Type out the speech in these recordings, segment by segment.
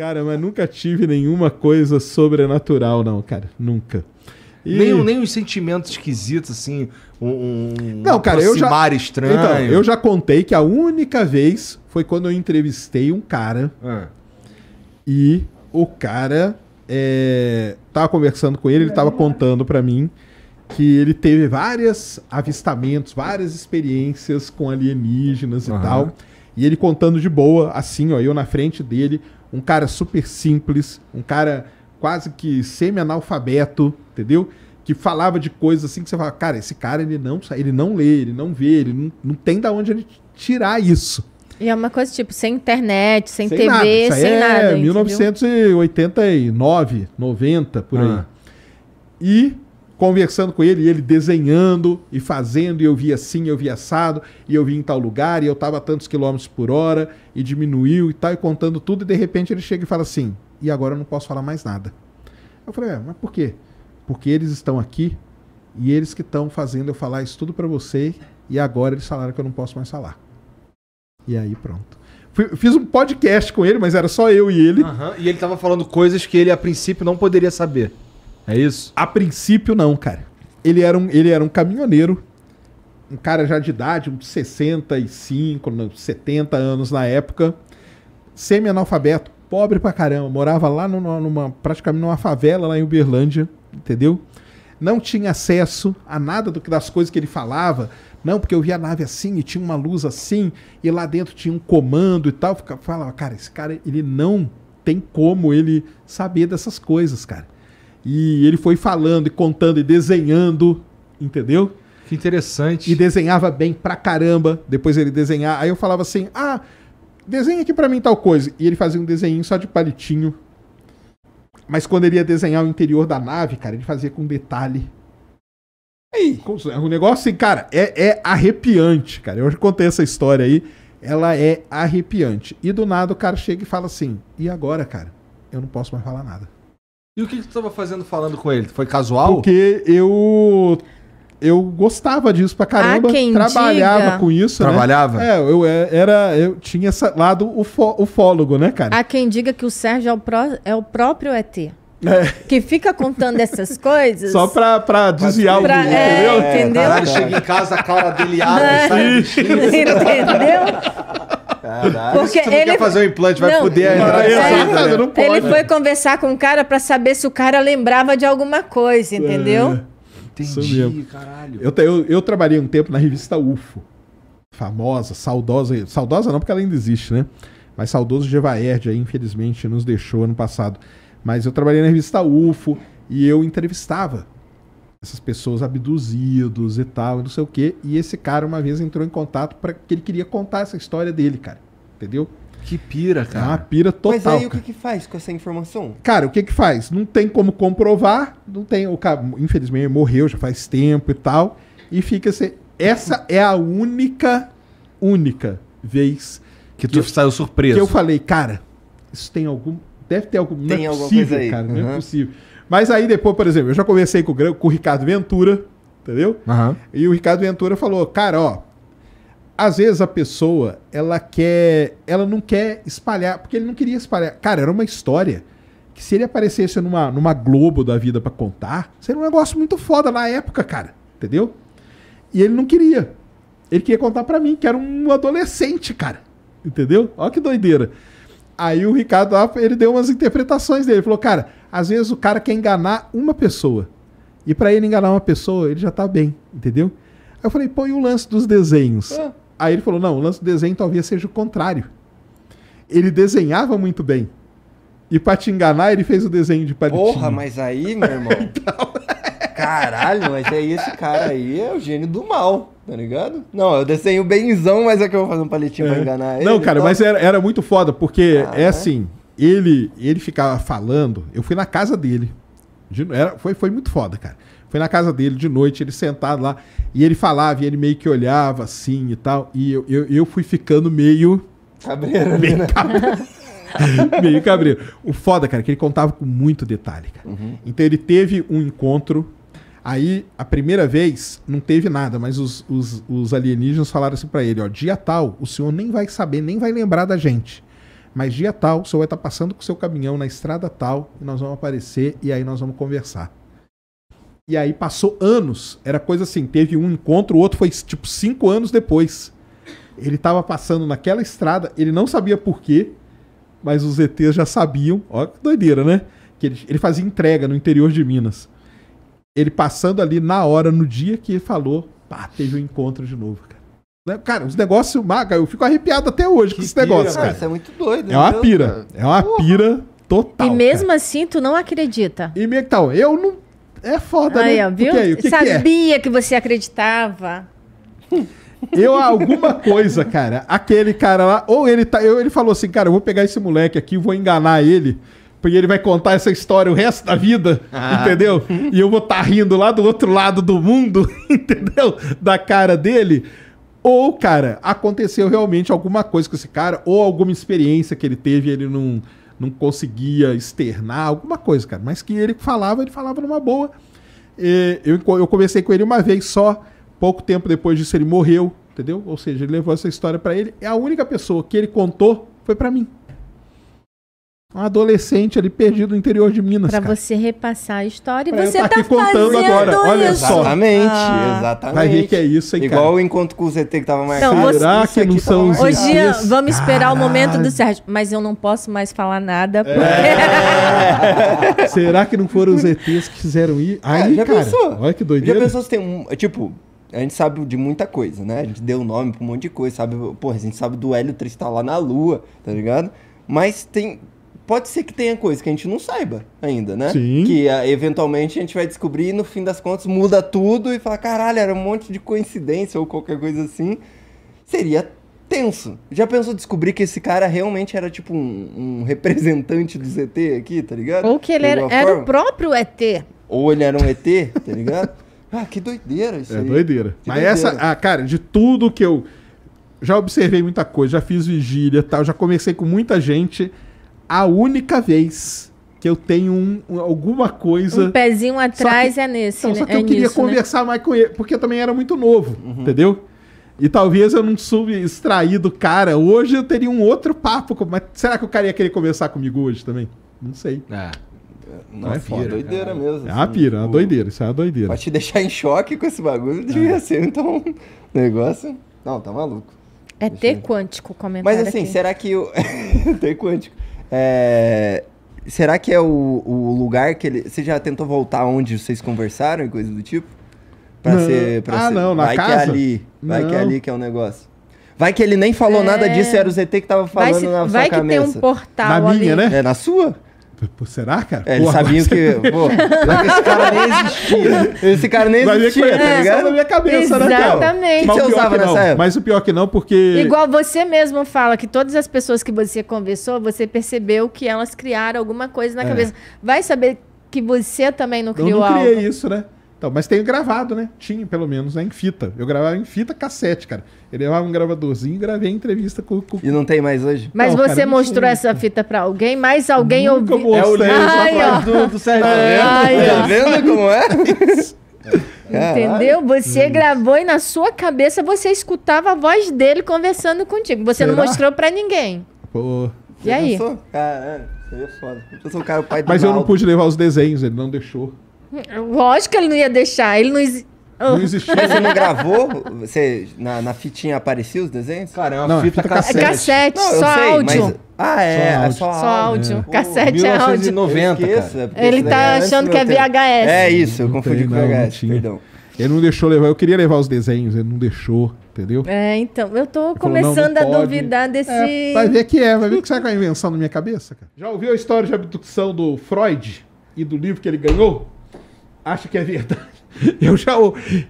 Cara, mas nunca tive nenhuma coisa sobrenatural, não, cara. Nunca. Nem os sentimentos esquisitos, assim, não, cara, estranho. Então, eu já contei que a única vez foi quando eu entrevistei um cara e o cara tava conversando com ele tava contando pra mim que ele teve vários avistamentos, várias experiências com alienígenas e tal. E ele contando de boa, assim, ó, eu na frente dele, um cara super simples, um cara quase que semi-analfabeto, entendeu? Que falava de coisas assim que você fala, cara, esse cara ele não lê, ele não vê, ele não tem da onde ele tirar isso. E é uma coisa tipo, sem internet, sem TV, nada. Isso aí sem nada. 1989, 90, por aí. E conversando com ele, e ele desenhando e fazendo, e eu via assim, eu via assado, e eu via em tal lugar, e eu tava a tantos quilômetros por hora, e diminuiu e tal, e contando tudo, e de repente ele chega e fala assim, e agora eu não posso falar mais nada. Eu falei, mas por quê? Porque eles estão aqui, e eles que estão fazendo eu falar isso tudo pra você, e agora eles falaram que eu não posso mais falar. E aí pronto. Fiz um podcast com ele, mas era só eu e ele. E ele tava falando coisas que ele a princípio não poderia saber. É isso? A princípio não, cara. Ele era um caminhoneiro, um cara já de idade, uns 65, 70 anos na época, semi-analfabeto, pobre pra caramba, morava lá praticamente numa favela lá em Uberlândia, entendeu? Não tinha acesso a nada das coisas que ele falava. Não, porque eu via a nave assim e tinha uma luz assim, e lá dentro tinha um comando e tal. Eu falava, cara, esse cara, ele não tem como ele saber dessas coisas, cara. E ele foi falando e contando e desenhando, entendeu? Que interessante. E desenhava bem pra caramba. Depois ele desenhava. Aí eu falava assim, desenha aqui pra mim tal coisa. E ele fazia um desenho só de palitinho. Mas quando ele ia desenhar o interior da nave, cara, ele fazia com detalhe. O negócio assim, cara, é arrepiante, cara. Eu já contei essa história aí. Ela é arrepiante. E do nada o cara chega e fala assim, e agora, cara? Eu não posso mais falar nada. E o que tu estava fazendo falando com ele? Foi casual? Porque eu gostava disso pra caramba. Trabalhava com isso, Trabalhava? Né? Eu tinha esse lado ufólogo, né, cara? Há quem diga que o Sérgio é o próprio ET. Que fica contando essas coisas. Só pra desviar o mundo, entendeu? Caralho, chega em casa, a cara dele abre, sai do X. Entendeu? Caralho, porque se tu não quer fazer um implante, vai foder a entrada. Não pode. Ele foi conversar com o cara pra saber se o cara lembrava de alguma coisa, entendeu? Entendi, caralho. Eu trabalhei um tempo na revista UFO. Famosa, saudosa. Saudosa não, porque ela ainda existe, né? Mas saudoso Gevaerd aí, infelizmente, nos deixou ano passado. Mas eu trabalhei na revista UFO e eu entrevistava essas pessoas abduzidos e tal, não sei o quê. E esse cara uma vez entrou em contato porque ele queria contar essa história dele, cara. Entendeu? Que pira, cara. É uma pira total. Mas aí cara. o que faz com essa informação? Cara, o que faz? Não tem como comprovar, não tem. O cara, infelizmente, morreu já faz tempo e tal. E fica assim. Essa é a única vez que tu saiu surpreso. Que eu falei, cara, isso tem algum. Deve ter algum. Tem não é alguma possível, coisa aí. cara. Não é possível. Mas aí depois, por exemplo, eu já conversei com o Ricardo Ventura, entendeu? E o Ricardo Ventura falou, cara, ó, às vezes a pessoa, ela não quer espalhar, porque ele não queria espalhar. Cara, era uma história que se ele aparecesse numa Globo da vida pra contar, seria um negócio muito foda na época, cara, entendeu? E ele não queria. Ele queria contar pra mim, que era um adolescente, cara, entendeu? Olha que doideira. Aí o Ricardo, ele deu umas interpretações dele. Ele falou, cara, às vezes o cara quer enganar uma pessoa. E pra ele enganar uma pessoa, ele já tá bem, entendeu? Aí eu falei, pô, e o lance dos desenhos? Aí ele falou, não, o lance do desenho talvez seja o contrário. Ele desenhava muito bem. E pra te enganar, ele fez o desenho de palitinho. Porra, mas aí, meu irmão... Então... Caralho, mas aí esse cara aí é o gênio do mal, tá ligado? Não, eu desenho benzão, mas é que eu vou fazer um palitinho pra enganar ele. Não, cara, então... mas era muito foda, porque é assim, ele ficava falando, eu fui na casa dele, foi muito foda, cara. Fui na casa dele de noite, ele sentado lá, e ele falava, e ele meio que olhava assim e tal, e eu fui ficando meio... Cabreiro, meio né? meio cabreiro. O foda, cara, é que ele contava com muito detalhe, cara. Então ele teve um encontro. Aí, a primeira vez, não teve nada, mas os alienígenas falaram assim pra ele, ó, dia tal, o senhor nem vai saber, nem vai lembrar da gente. mas dia tal, o senhor vai estar passando com o seu caminhão na estrada tal, e nós vamos aparecer, e aí nós vamos conversar. E aí passou anos, era coisa assim, teve um encontro, o outro foi tipo 5 anos depois. Ele estava passando naquela estrada, ele não sabia por quê, mas os ETs já sabiam, ó que doideira, né? Que ele fazia entrega no interior de Minas. Ele passando ali na hora, no dia que ele falou, pá, teve um encontro de novo, cara. Cara, os negócios, eu fico arrepiado até hoje com esse negócio, cara. Isso é muito doido. É uma pira, é uma pira total. E mesmo assim, tu não acredita. E então, eu não... É foda, aí, né? Ó, viu? O que Sabia que você acreditava. Alguma coisa, cara. Aquele cara lá, ou ele falou assim, cara, eu vou pegar esse moleque aqui, vou enganar ele, porque ele vai contar essa história o resto da vida, entendeu? E eu vou estar rindo lá do outro lado do mundo, entendeu? Da cara dele. Ou, cara, aconteceu realmente alguma coisa com esse cara, ou alguma experiência que ele teve e ele não conseguia externar, alguma coisa, cara. Mas que ele falava numa boa. Eu conversei com ele uma vez só, pouco tempo depois disso ele morreu, entendeu? Ou seja, ele levou essa história pra ele. E a única pessoa que ele contou foi pra mim. Um adolescente ali perdido no interior de Minas, pra cara. você repassar a história e Pra você eu tá tá aqui contando fazendo agora, olha isso. só. Exatamente. Vai ver que é isso, hein, Igual cara. o encontro com o ZT que tava marcado. Então, Será que não são os Ô, Jean, ETs? vamos esperar o momento Caralho. do Sérgio. Mas eu não posso mais falar nada. Será que não foram os ETs que fizeram ir? Aí, já cara, pensou? olha que Já doideira. pensou se tem um... Tipo, a gente sabe de muita coisa, né? A gente deu nome pra um monte de coisa, sabe? Porra, a gente sabe do Hélio 3 tá lá na Lua, tá ligado? Mas tem... Pode ser que tenha coisa que a gente não saiba ainda, né? Sim. Que eventualmente a gente vai descobrir e no fim das contas muda tudo e fala, caralho, era um monte de coincidência ou qualquer coisa assim. Seria tenso. Já pensou descobrir que esse cara realmente era tipo um representante do ZT aqui, tá ligado? Ou que ele era o próprio ET. Ou ele era um ET, tá ligado? Ah, que doideira isso aí. É doideira. Que Mas doideira. cara, de tudo que eu já observei muita coisa, já fiz vigília, tal, já conversei com muita gente. A única vez que eu tenho alguma coisa... Um pezinho atrás é nesse, então, né? só que eu queria conversar mais com ele, porque eu também era muito novo, entendeu? E talvez eu não soube extrair do cara. Hoje eu teria um outro papo. Mas será que o cara ia querer conversar comigo hoje também? Não sei. Não, é é foda, doideira mesmo. É uma pira, é uma doideira. Isso é uma doideira. Pra te deixar em choque com esse bagulho, devia ser, então, um negócio... Não, tá maluco. É T quântico, comentário Mas assim, aqui. será que o... T quântico. Será que é o lugar que ele... Você já tentou voltar onde vocês conversaram e coisa do tipo? Pra Não. ser... Não, na vai casa? Que é ali. Vai que é Não. ali que é o negócio. Vai que ele nem falou nada disso e era o ZT que tava falando na sua vai que cabeça. tem um portal Na ali. minha, né? É na sua? Pô, será, cara? Eles Porra, sabiam que... Pô, esse cara nem existia. Esse cara nem Vai ver que existia, foi tá só ligado? na minha cabeça, né, cara? Exatamente. Mas Você o pior usava que não. nessa época? Mas o pior que não, porque... Igual você mesmo fala que todas as pessoas que você conversou, você percebeu que elas criaram alguma coisa na cabeça. Vai saber que você também não Eu criou não criei algo. isso, né? Então, mas tenho gravado, né? Tinha, pelo menos, né? Em fita. Eu gravava em fita cassete, cara. Eu levava um gravadorzinho e gravei a entrevista com... E não tem mais hoje? Mas Não, você cara, não mostrou sei. essa fita pra alguém, mas alguém Nunca ouviu. mostrei. Ai, ó. do Sérgio. Ai, Tá ó. vendo como é? Entendeu? Você gravou e na sua cabeça você escutava a voz dele conversando contigo. Você não Será? mostrou pra ninguém. Pô. E aí? Pensou? Caralho, isso aí é foda. Eu sou o cara, o pai do Mas eu não Naldo. pude levar os desenhos, ele não deixou. Lógico que ele não ia deixar. Ele não. Não existia. Mas você não gravou? Você, na fitinha aparecia os desenhos? Cara, é uma Não, é fita fita É cassete. cassete, Não, eu só sei, áudio. mas... Ah, é, Só é Só áudio. Pô, Cassete é áudio. 1990, Eu esqueço, cara. é porque Ele esse daí tá é antes do achando que meu é tempo. VHS. É isso, eu Não confundi tem, com não, não VHS, tinha. perdão. Ele não deixou levar. Eu queria levar os desenhos, ele não deixou, entendeu? É, então, eu tô falou, começando não, não a pode. duvidar desse. Vai ver vai ver que será que é uma invenção na minha cabeça, cara. Já ouviu a história de abdução do Freud e do livro que ele ganhou? Acha que é verdade?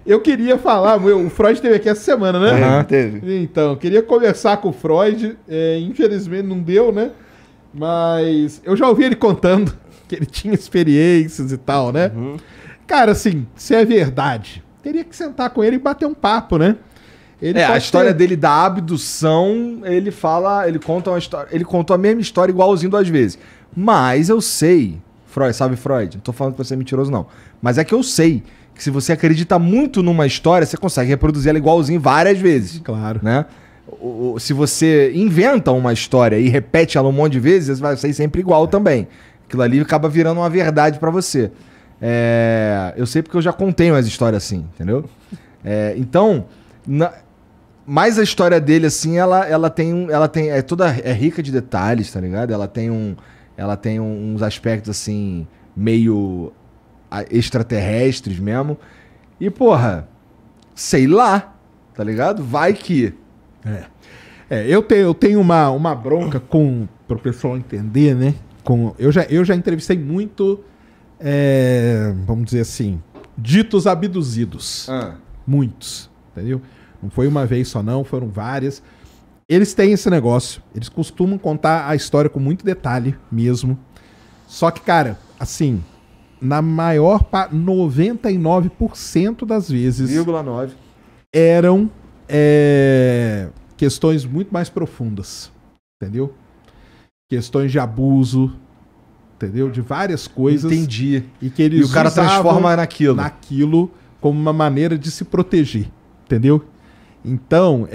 Eu queria falar, o Freud esteve aqui essa semana, né? Teve. Então, eu queria conversar com o Freud, infelizmente não deu, né? Mas eu já ouvi ele contando que ele tinha experiências e tal, né? Cara, assim, se é verdade, teria que sentar com ele e bater um papo, né? Ele A pode história ter- dele da abdução, ele conta uma história, ele contou a mesma história igualzinho 2 vezes. Mas eu sei, Freud, sabe Freud? Não tô falando pra ser mentiroso não, mas é que eu sei que se você acredita muito numa história, você consegue reproduzir ela igualzinho várias vezes, Claro. né? se você inventa uma história e repete ela um monte de vezes, vai ser sempre igual também. Aquilo ali acaba virando uma verdade pra você. Eu sei porque eu já contei umas histórias assim, entendeu? Então, mas a história dele, assim, ela tem é rica de detalhes, tá ligado? Ela tem uns aspectos, assim, meio extraterrestres mesmo. E, porra, sei lá, tá ligado? Vai que... Eu tenho uma bronca pro pessoal entender, né? Eu já entrevistei muito, vamos dizer assim, ditos abduzidos. Muitos, entendeu? Não foi uma vez só não, foram várias. Eles têm esse negócio, eles costumam contar a história com muito detalhe mesmo. Só que, cara, assim, na maior 99% das vezes... 0,9. Eram questões muito mais profundas, entendeu? Questões de abuso, entendeu? De várias coisas. Entendi. E que eles o cara transforma naquilo como uma maneira de se proteger, entendeu? Então,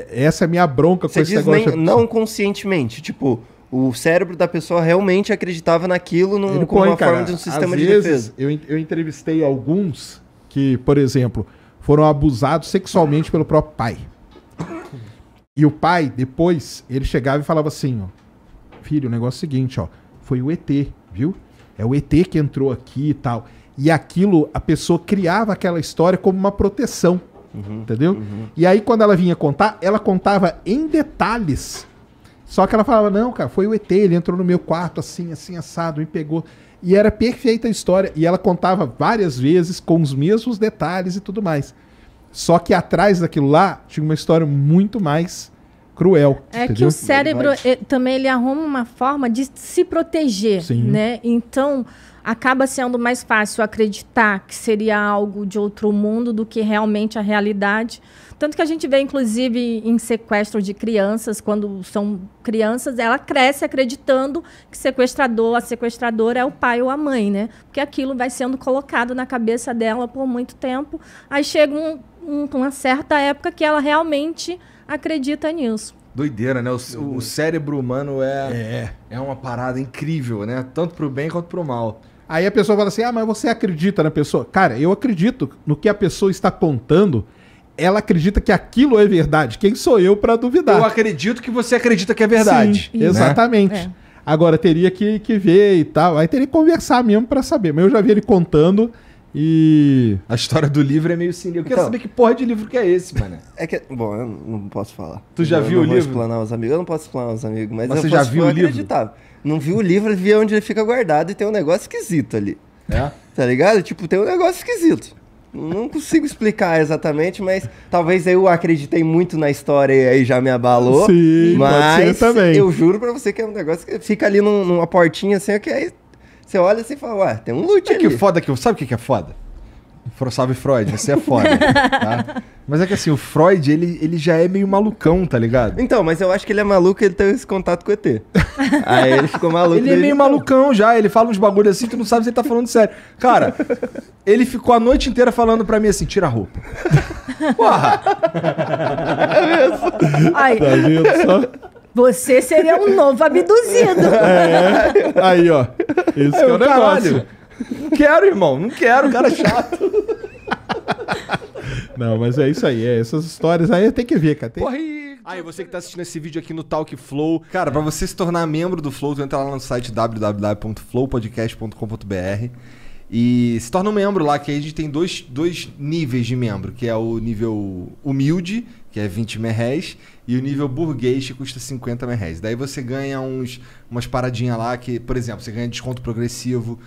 essa é a minha bronca com esse negócio. Não conscientemente, tipo, o cérebro da pessoa realmente acreditava naquilo como uma forma de um sistema de defesa. Eu entrevistei alguns que, por exemplo, foram abusados sexualmente pelo próprio pai. E o pai, depois, ele chegava e falava assim, ó, filho, o negócio é o seguinte, ó, foi o ET, viu? É o ET que entrou aqui e tal. E aquilo, a pessoa criava aquela história como uma proteção, entendeu? E aí, quando ela vinha contar, ela contava em detalhes. Só que ela falava, não, cara, foi o ET, ele entrou no meu quarto assim, assim, assado, me pegou. E era perfeita a história. E ela contava várias vezes com os mesmos detalhes e tudo mais. Só que atrás daquilo lá tinha uma história muito mais cruel. Entendeu? Que o cérebro também ele arruma uma forma de se proteger, né? Então acaba sendo mais fácil acreditar que seria algo de outro mundo do que realmente a realidade. Tanto que a gente vê, inclusive, em sequestro de crianças, quando são crianças, ela cresce acreditando que a sequestradora é o pai ou a mãe, né? Porque aquilo vai sendo colocado na cabeça dela por muito tempo. Aí chega uma certa época que ela realmente acredita nisso. Doideira, né? O cérebro humano é uma parada incrível, né? Tanto pro bem quanto pro mal. Aí a pessoa fala assim, mas você acredita na pessoa? Cara, eu acredito no que a pessoa está contando. Ela acredita que aquilo é verdade. Quem sou eu para duvidar? Eu acredito que você acredita que é verdade. Sim, né? Exatamente. Agora, teria que ver e tal. Aí teria que conversar mesmo para saber. Mas eu já vi ele contando e... A história do livro é meio sinistro. Eu quero saber que porra de livro que é esse, mano. Bom, eu não posso falar. Tu já viu o livro? Explanar os amigos. Eu não posso explanar os amigos, mas você já viu o livro? Não vi o livro, vi onde ele fica guardado e tem um negócio esquisito ali. Tá ligado? Tipo, tem um negócio esquisito. Não consigo explicar exatamente, mas talvez eu acreditei muito na história e aí já me abalou. Sim, mas também. Eu juro pra você que é um negócio que fica ali numa portinha assim, que aí você olha assim e fala, tem um loot ali. Sabe o que é foda? Salve Freud, você é foda, tá? Mas é que assim, o Freud, ele já é meio malucão, tá ligado? Então, mas eu acho que ele é maluco e ele tem esse contato com o ET. Aí ele ficou maluco. Ele é meio malucão já, ele fala uns bagulho assim, tu não sabe se ele tá falando sério. Cara, ele ficou a noite inteira falando pra mim assim, tira a roupa. Porra! É mesmo? Ai, tá vendo só? Você seria um novo abduzido. Aí, ó. Esse é o negócio. Não quero, irmão. Não quero, cara chato. Não, mas é isso aí. Essas histórias aí tem que ver, cara. Porra, aí, você que tá assistindo esse vídeo aqui no Talk Flow. Cara, pra você se tornar membro do Flow, tu entra lá no site www.flowpodcast.com.br e se torna um membro lá, que aí a gente tem dois níveis de membro, que é o nível humilde, que é 20 merréis, e o nível burguês, que custa 50 merréis. Daí você ganha umas paradinhas lá, que, por exemplo, você ganha desconto progressivo,